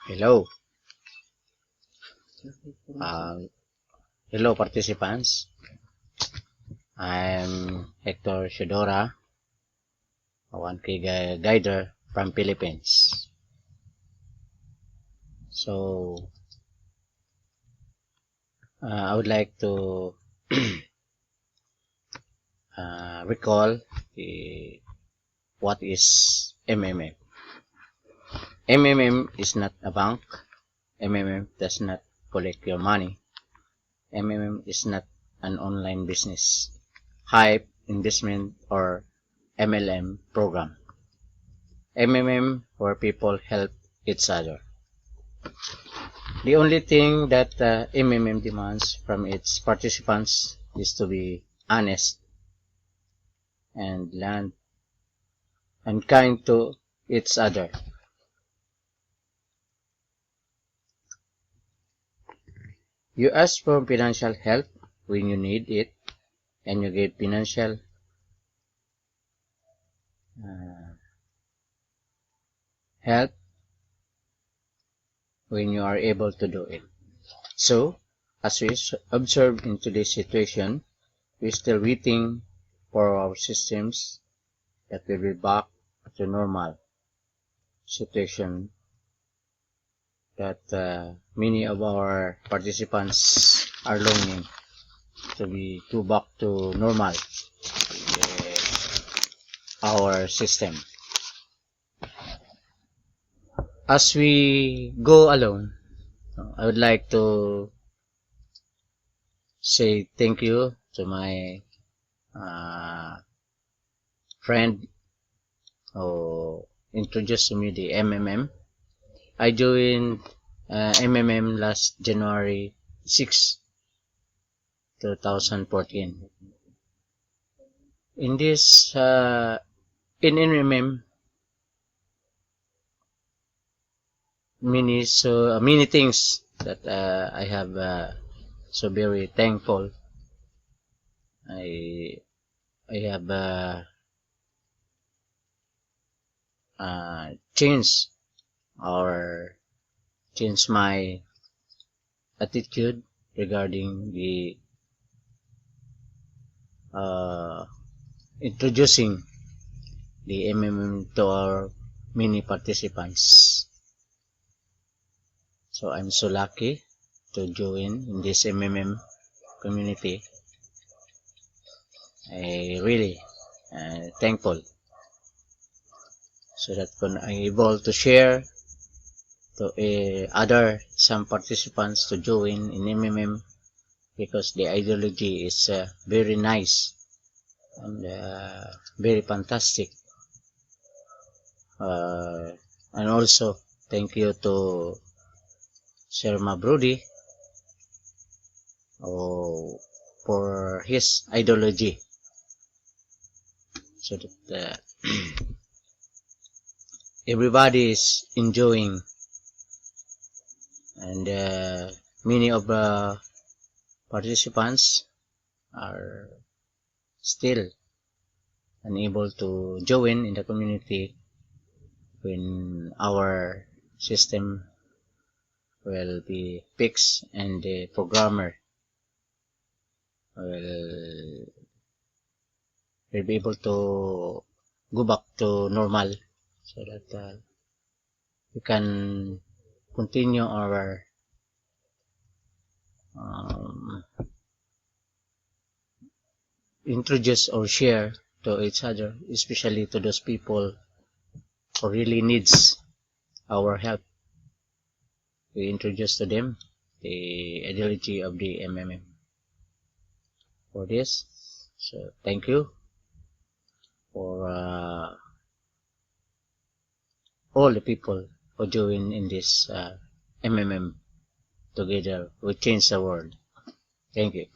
Hello. Hello participants. I'm Hector Shedora, a 1K guider from Philippines. So, I would like to recall what is MMM. MMM is not a bank. MMM does not collect your money. MMM is not an online business, hype, investment, or MLM program. MMM where people help each other. The only thing that MMM demands from its participants is to be honest and learn and kind to each other. You ask for financial help when you need it, and you get financial help when you are able to do it. So, as we observe in today's situation, we're still waiting for our systems that will be back to normal situation that many of our participants are longing to back to normal our system. As we go along, I would like to say thank you to my friend who introduced to me the MMM. I joined MMM last January 6, 2014. In this, in MMM, many things that I have so very thankful. I have changed my attitude regarding the introducing the MMM to our many participants. So I'm so lucky to join in this MMM community. I really thankful so that when I'm able to share to some participants to join in MMM, because the ideology is very nice and very fantastic. And also thank you to Sir Mabrudi for his ideology, so that everybody is enjoying, and many of the participants are still unable to join in the community when our system will be fixed and the programmer will be able to go back to normal, so that we can continue our introduce or share to each other, especially to those people who really needs our help. We introduce to them the ideology of the MMM for this. So thank you for all the people who join in this MMM. Together we change the world. Thank you.